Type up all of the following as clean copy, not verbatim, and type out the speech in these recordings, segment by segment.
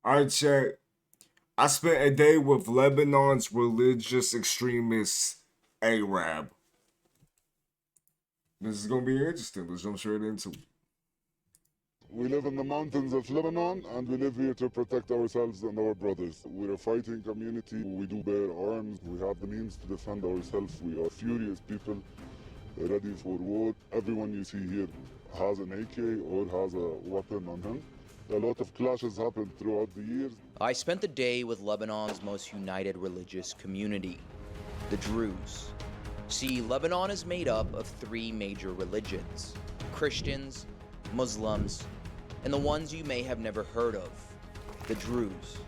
Alright, chat. I spent a day with Lebanon's religious extremist Arab. This is gonna be interesting. Let's jump straight into it. We live in the mountains of Lebanon and we live here to protect ourselves and our brothers. We're a fighting community. We do bear arms. We have the means to defend ourselves. We are furious people ready for war. Everyone you see here has an AK or has a weapon on him. A lot of clashes happened throughout the years. I spent the day with Lebanon's most united religious community, the Druze. See, Lebanon is made up of three major religions: Christians, Muslims, and the ones you may have never heard of, the Druze.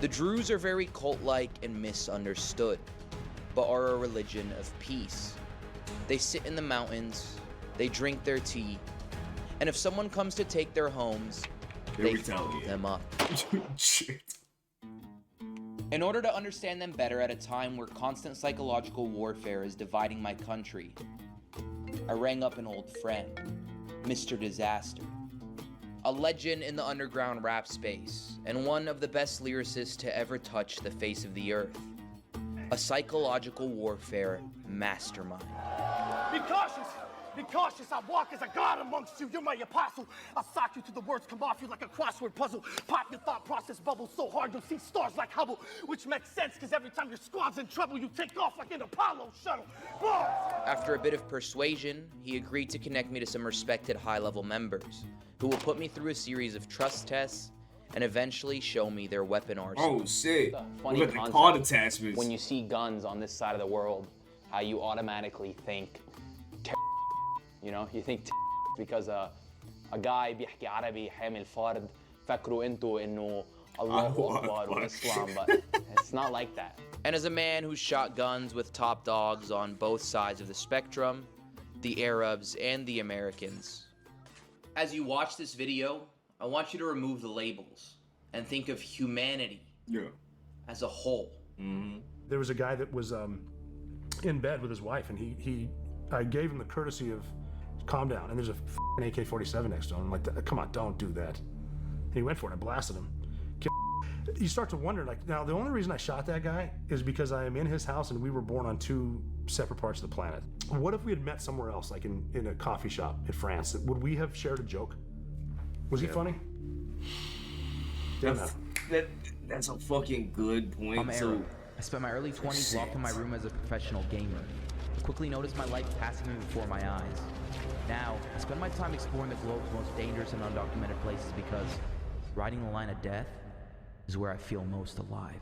The Druze are very cult-like and misunderstood, but are a religion of peace. They sit in the mountains, they drink their tea, and if someone comes to take their homes, they fuck them up. Shit. In order to understand them better at a time where constant psychological warfare is dividing my country, I rang up an old friend, Mr. Disaster, a legend in the underground rap space, and one of the best lyricists to ever touch the face of the earth, a psychological warfare mastermind. Be cautious! Be cautious! I walk as a god amongst you. You're my apostle. I'll sock you till the words come off you like a crossword puzzle. Pop your thought process bubble so hard you'll see stars like Hubble. Which makes sense, because every time your squad's in trouble, you take off like an Apollo shuttle. Bars! After a bit of persuasion, he agreed to connect me to some respected high-level members, who will put me through a series of trust tests and eventually show me their weapon arsenal. Oh shit. Funny Look at the concept. card attachments. When you see guns on this side of the world, how you automatically think, you know, you think because a guy بيحكي عربي حامل فرد فكروا انتوا انه الله اكبر والاسلام, but it's not like that. And as a man who's shot guns with top dogs on both sides of the spectrum, the Arabs and the Americans. As you watch this video, I want you to remove the labels and think of humanity as a whole. There was a guy that was in bed with his wife, and I gave him the courtesy of calm down, and there's a AK-47 next to him. I'm like, come on, don't do that. And he went for it. I blasted him. You start to wonder, like, now the only reason I shot that guy is because I am in his house and we were born on two separate parts of the planet. What if we had met somewhere else, like in a coffee shop in France? Would we have shared a joke? Was he funny? That's a fucking good point. I'm Aaron. I spent my early 20s locked in my room as a professional gamer. I quickly noticed my life passing me before my eyes. Now, I spend my time exploring the globe's most dangerous and undocumented places because riding the line of death is where I feel most alive.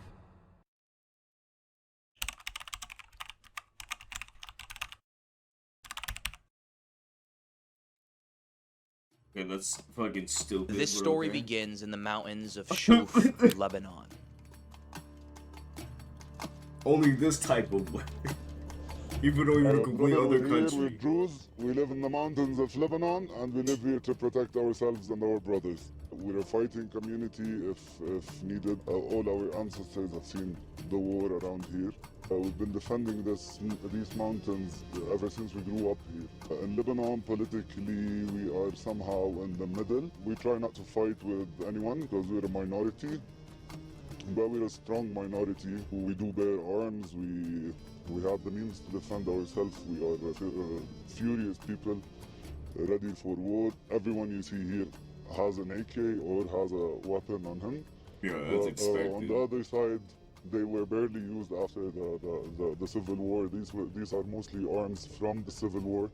Okay, that's fucking stupid. This story begins in the mountains of Shuf, Lebanon. Only this type of way. Even though you're in a complete other We're country. Druze. We live in the mountains of Lebanon and we live here to protect ourselves and our brothers. We're a fighting community if needed. All our ancestors have seen the war around here. We've been defending these mountains ever since we grew up here. In Lebanon, politically, we are somehow in the middle. We try not to fight with anyone because we're a minority. But we're a strong minority. We do bear arms. We have the means to defend ourselves. We are furious people, ready for war. Everyone you see here has an AK or has a weapon on him. Yeah, that's expected. On the other side, they were barely used after the Civil War. These are mostly arms from the Civil War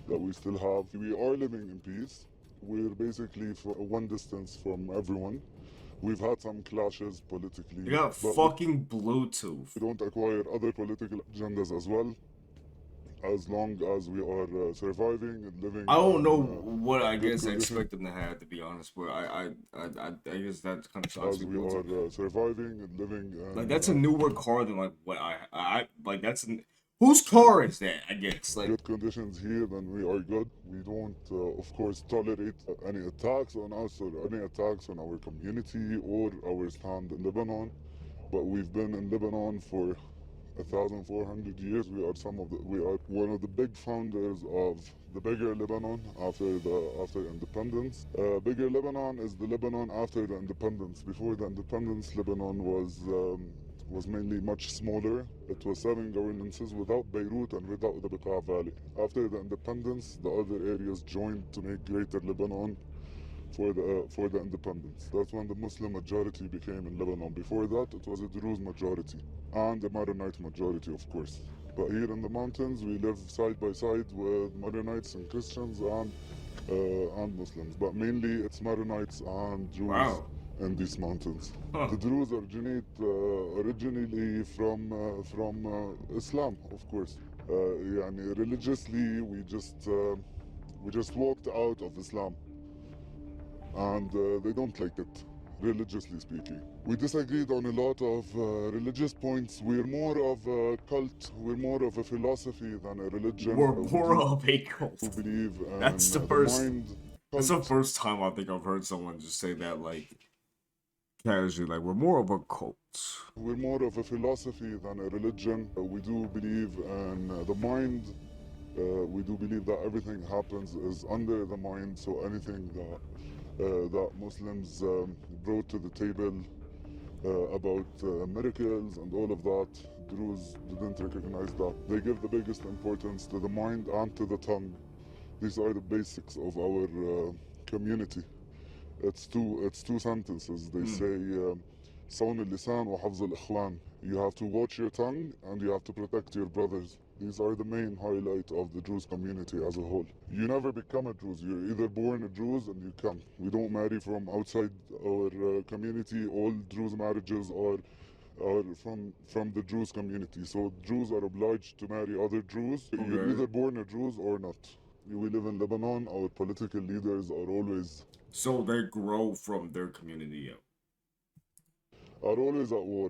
that we still have. We are living in peace. We're basically one distance from everyone. We've had some clashes politically. You got fucking Bluetooth. We don't acquire other political agendas as well, as long as we are surviving and living. I don't know what I guess I expect them to have, to be honest, but I guess that's kind of shocks As me. we are surviving and living. Like that's a newer car than like what I like. That's whose car is that? I guess like good conditions here, then we are good. We don't, of course, tolerate any attacks on us or any attacks on our community or our stand in Lebanon. But we've been in Lebanon for 1,400 years. We are one of the big founders of the bigger Lebanon after independence. Bigger Lebanon is the Lebanon after the independence. Before the independence, Lebanon was mainly much smaller. It was 7 governances without Beirut and without the Bekaa Valley. After the independence, the other areas joined to make Greater Lebanon for the independence. That's when the Muslim majority became in Lebanon. Before that, it was a Druze majority and a Maronite majority, of course. But here in the mountains, we live side by side with Maronites and Christians and Muslims. But mainly, it's Maronites and Druze. Wow. In these mountains. Huh. The Druze originate originally from Islam, of course. Yani religiously, we just walked out of Islam, and they don't like it, religiously speaking. We disagreed on a lot of religious points. We're more of a cult. We're more of a philosophy than a religion. We're more of a cult. We believe in That's the the first. mind. That's the first time I think I've heard someone just say that, like, casually. Like, we're more of a cult. We're more of a philosophy than a religion. We do believe in the mind. We do believe that everything happens is under the mind. So anything that Muslims brought to the table about miracles and all of that, Druze didn't recognize that. They give the biggest importance to the mind and to the tongue. These are the basics of our community. It's two sentences. They say, صون اللسان وحفظ الإخوان. You have to watch your tongue and you have to protect your brothers. These are the main highlight of the Druze community as a whole. You never become a Druze. You're either born a Druze and you come. We don't marry from outside our community. All Druze marriages are from the Druze community. So Druze are obliged to marry other Druze. Okay. You're either born a Druze or not. We live in Lebanon. Our political leaders are always they grow from their community. are always at war,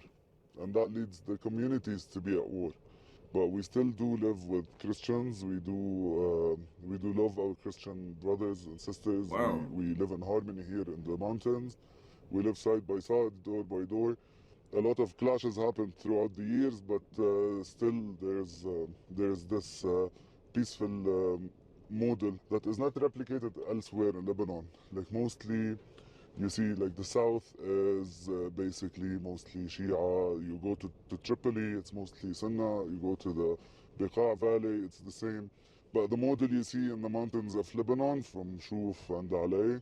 and that leads the communities to be at war. But we still do live with Christians. We do love our Christian brothers and sisters. Wow. We live in harmony here in the mountains. We live side by side, door by door. A lot of clashes happen throughout the years, but still there's this peaceful model that is not replicated elsewhere in Lebanon. Like mostly, you see, like the south is basically mostly Shia. You go to Tripoli, it's mostly Sunnah. You go to the Bekaa Valley, it's the same. But the model you see in the mountains of Lebanon, from Shuf and Alay,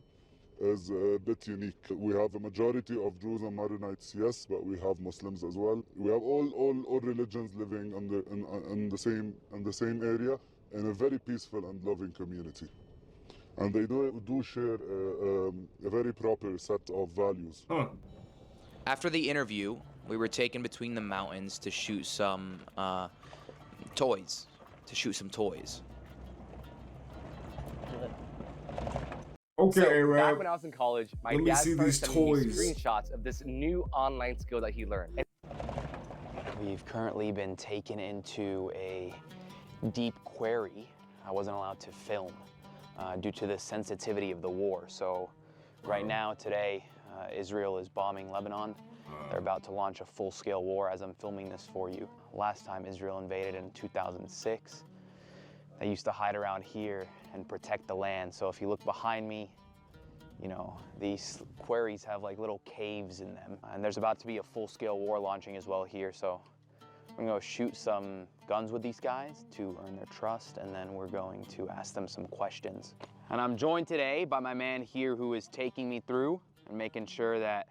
is a bit unique. We have a majority of Druze and Maronites, yes, but we have Muslims as well. We have all religions living in the same area in a very peaceful and loving community. And they do share a very proper set of values. Huh. After the interview, we were taken between the mountains to shoot some toys. Okay, So, Arab. back when I was in college, my Let me dad see started these sending me toys. screenshots of this new online skill that he learned. We've currently been taken into a deep quarry. I wasn't allowed to film due to the sensitivity of the war. So right now, today, Israel is bombing Lebanon. They're about to launch a full-scale war as I'm filming this for you. Last time Israel invaded in 2006, they used to hide around here and protect the land. So if you look behind me, you know, these quarries have like little caves in them. And there's about to be a full-scale war launching as well here. So we're gonna go shoot some guns with these guys to earn their trust, and then we're going to ask them some questions. And I'm joined today by my man here who is taking me through and making sure that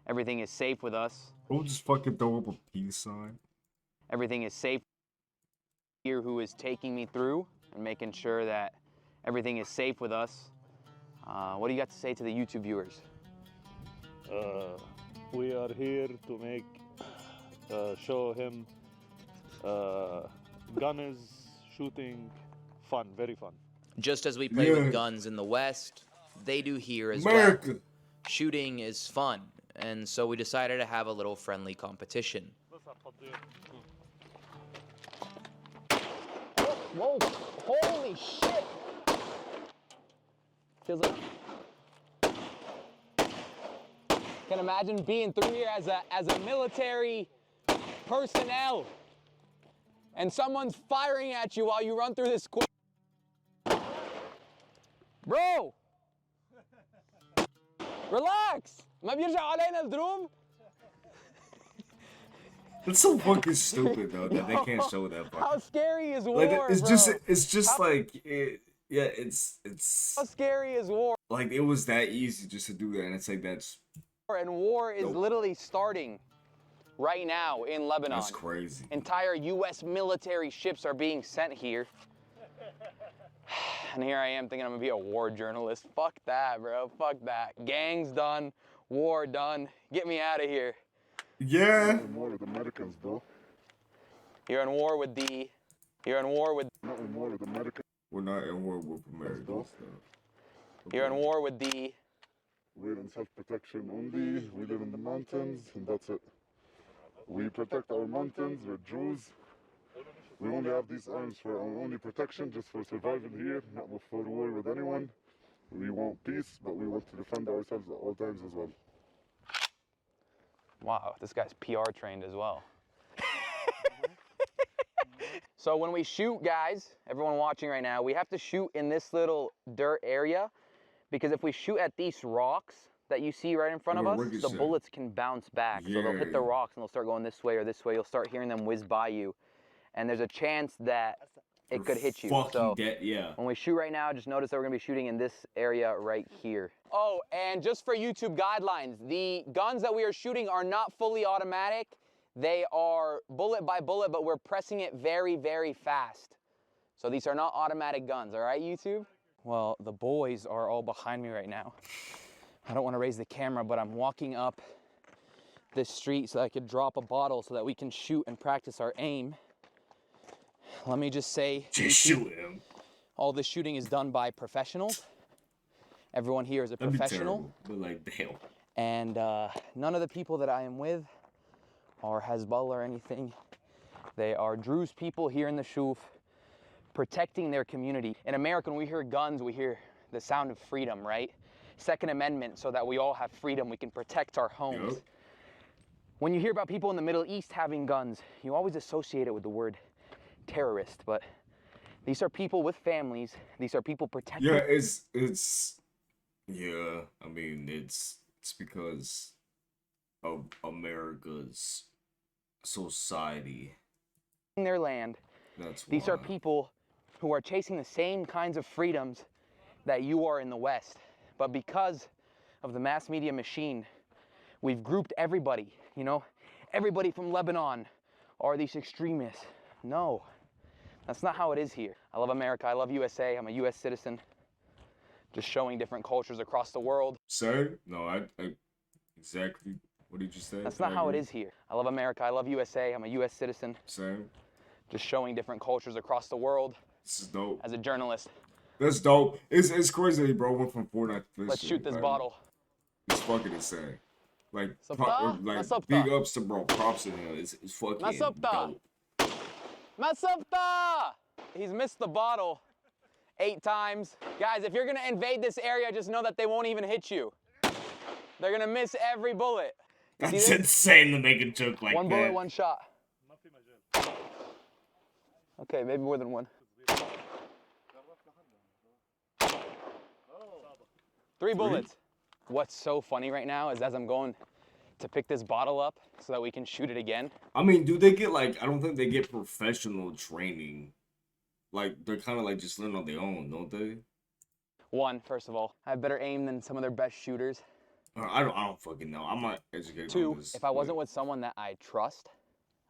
everything is safe with us. We'll just fucking throw up a peace sign. Everything is safe here who is taking me through and making sure that everything is safe with us. What do you got to say to the YouTube viewers? We are here to make show him gunners shooting fun, very fun. Just as we play Yeah. with guns in the West, they do here as America. well. Shooting is fun, and so we decided to have a little friendly competition. Whoa, holy shit! Feels like... Can imagine being through here as a military personnel, and someone's firing at you while you run through this Bro! Relax! ما بيرجع علينا الدروب؟ It's so fucking stupid though that they can't show that part. How scary is war, Like it's bro? just like yeah, it's How scary is war? like it was that easy just to do that, and it's like that's And war is literally starting right now in Lebanon. that's crazy. Entire U.S. military ships are being sent here. And here I am thinking I'm gonna be a war journalist. Fuck that, bro. Fuck that. Gangs done. War done. Get me out of here. Yeah. Not in war with Americans, bro. You're in war with the... You're in war with... Not in war with Americans. We're not in war with America. You're in war with the... We're in self-protection only. We live in the mountains, and that's it. We protect our mountains. We're Druze. We only have these arms for our only protection, just for survival here, not for war with anyone. We want peace, but we want to defend ourselves at all times as well. Wow, this guy's PR trained as well. So when we shoot, guys, everyone watching right now, we have to shoot in this little dirt area, because if we shoot at these rocks that you see right in front of us, the bullets can bounce back. So they'll hit the rocks and they'll start going this way or this way. You'll start hearing them whiz by you. And there's a chance that it could hit you. So yeah. when we shoot right now, just notice that we're gonna be shooting in this area right here. Oh, and just for YouTube guidelines, the guns that we are shooting are not fully automatic. They are bullet by bullet, but we're pressing it very, very fast. So these are not automatic guns, all right, YouTube? Well, the boys are all behind me right now. I don't want to raise the camera, but I'm walking up this street so I could drop a bottle so that we can shoot and practice our aim. Let me just say, just shoot him. All this shooting is done by professionals. Everyone here is a professional. But like, damn. And none of the people that I am with are Hezbollah or anything. They are Druze people here in the Shuf, protecting their community. In America, when we hear guns, we hear the sound of freedom, right? Second Amendment, so that we all have freedom, we can protect our homes. Yep. When you hear about people in the Middle East having guns, you always associate it with the word terrorist, but these are people with families. These are people protecting. Yeah, yeah, I mean, it's because of America's society. In their land. That's why. These are people who are chasing the same kinds of freedoms that you are in the West. But because of the mass media machine, we've grouped everybody, you know? Everybody from Lebanon are these extremists. No, that's not how it is here. I love America, I love USA, I'm a US citizen. Just showing different cultures across the world. Sir? No, I exactly, what did you say? That's not how it is here. I love America, I love USA, I'm a US citizen. Same. Just showing different cultures across the world. This is dope. As a journalist. That's dope. It's crazy, bro. Went from Fortnite to this. Let's shoot this bottle. It's fucking insane. Like Masopta. big ups to bro. Props to him. It's fucking Masopta. dope. Masopta! He's missed the bottle 8 times. Guys, if you're gonna invade this area, just know that they won't even hit you. They're gonna miss every bullet. That's insane to make a joke like that. One bullet, one shot. Okay, maybe more than one. 3 bullets. What's so funny right now is as I'm going to pick this bottle up so that we can shoot it again. I mean, do they get like, I don't think they get professional training. Like, they're kind of like just learning on their own, don't they? One, first of all, I have better aim than some of their best shooters. I don't fucking know. I'm not educated 2, on this. if I wasn't with someone that I trust,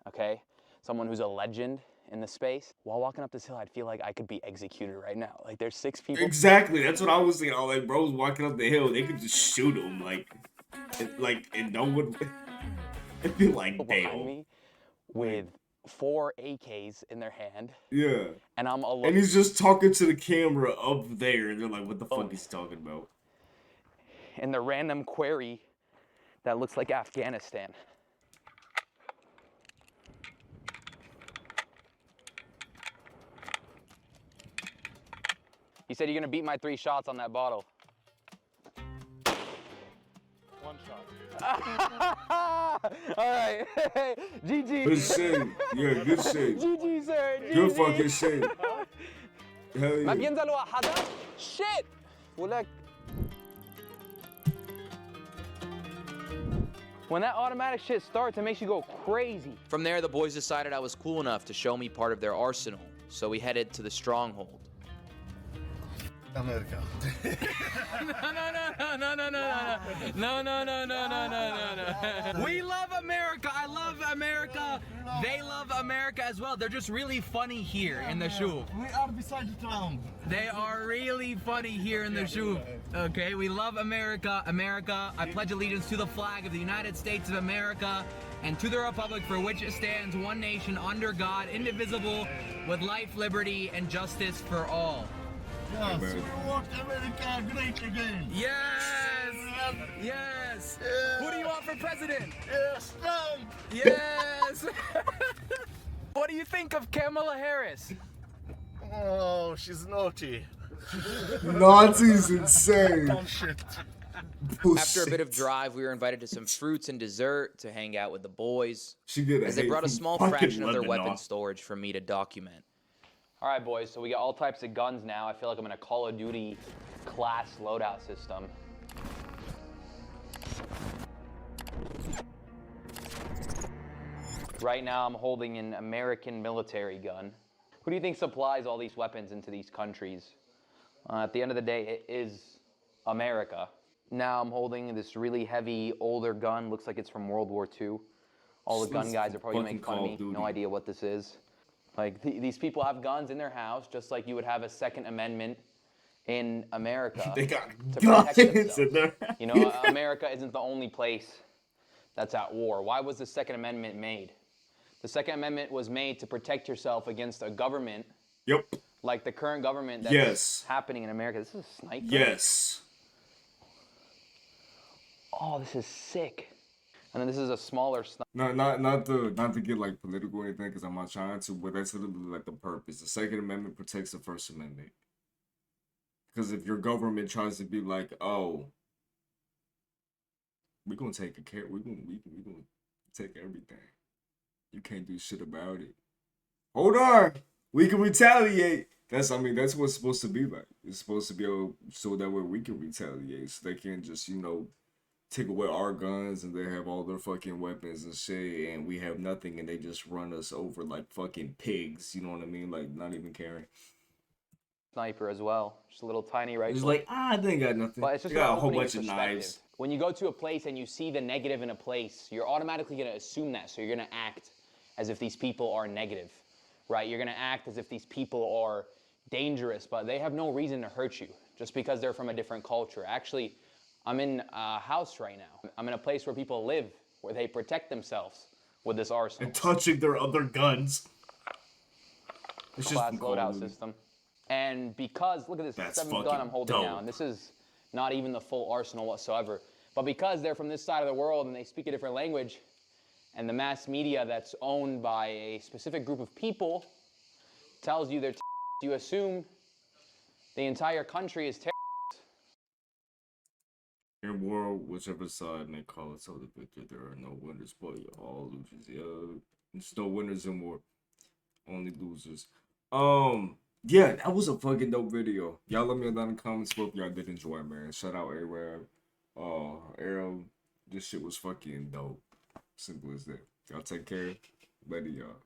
okay, someone who's a legend in the space, while walking up this hill, I'd feel like I could be executed right now. Like, there's 6 people. Exactly, that's what I was thinking. I was like, bro's walking up the hill, they could just shoot him, and no one. It'd be like, behind me with 4 AKs in their hand. Yeah. And I'm alone. And he's just talking to the camera up there, and they're like, what the fuck is he talking about? In the random quarry that looks like Afghanistan. You said you're gonna beat my 3 shots on that bottle. 1 shot. All right. GG. Good shit. Yeah, good shit. GG, sir. GG. Good fucking shit. Hell ما yeah. بينزل حدا. Shit. ولك. When that automatic shit starts, it makes you go crazy. From there, the boys decided I was cool enough to show me part of their arsenal, so we headed to the stronghold. America. No. We love America. I love America. They love America as well. They're just really funny here in the shuv. We are beside Trump. They are really funny here in the shuv. Okay, we love America. America, I pledge allegiance to the flag of the United States of America and to the republic for which it stands, one nation under God, indivisible, with life, liberty, and justice for all. Yes, we want America great again. Yes! Yes! Who do you want for president? Yes, Trump. Yes! What do you think of Kamala Harris? Oh, she's naughty. Naughty's insane. Bullshit. After a bit of drive, we were invited to some fruits and dessert to hang out with the boys, as they brought a small fraction of their weapon storage for me to document. All right, boys, so we got all types of guns now. I feel like I'm in a Call of Duty class loadout system. Right now, I'm holding an American military gun. Who do you think supplies all these weapons into these countries? At the end of the day, it is America. Now I'm holding this really heavy, older gun. Looks like it's from World War II. All the gun guys are probably gonna make fun of me. No idea what this is. Like, these people have guns in their house, just like you would have a Second Amendment in America. They got to guns protect in themselves. there. You know, America isn't the only place that's at war. Why was the Second Amendment made? The Second Amendment was made to protect yourself against a government. Yep. Like the current government that's happening in America. This is a sniper? Yes. Oh, this is sick. And then this is a smaller sniper. No, not to get like political or anything, because I'm not trying to, but that's literally like the purpose. The Second Amendment protects the First Amendment. Because if your government tries to be like, oh, we're gonna take we're gonna take everything. You can't do shit about it. Hold on, we can retaliate. That's what it's supposed to be like. It's supposed to be able, so that way we can retaliate. So they can't just, you know, take away our guns and they have all their fucking weapons and shit, and we have nothing, and they just run us over like fucking pigs. You know what I mean? Like, not even caring. Sniper as well. Just a little tiny rifle. It's like, they ain't got nothing. But it's just they got a whole opening bunch of knives. When you go to a place and you see the negative in a place, you're automatically going to assume that. So you're going to act as if these people are negative, right? You're going to act as if these people are dangerous, but they have no reason to hurt you just because they're from a different culture. Actually, I'm in a house right now. I'm in a place where people live, where they protect themselves with this arsenal. And touching their other guns. It's Class just loadout system. And because, look at this, That's 7th gun fucking I'm holding dope. now, and this is not even the full arsenal whatsoever. But because they're from this side of the world and they speak a different language, and the mass media that's owned by a specific group of people tells you they're you assume the entire country is terrorist. In war, whichever side they call it, so the victor, there are no winners, but all losers. Yeah, there's no winners in war, only losers. Yeah, that was a fucking dope video. Y'all let me know down in the comments if y'all did enjoy, man. Shout out Arab, Arrow. This shit was fucking dope. Simple as that. Y'all take care. Later, y'all.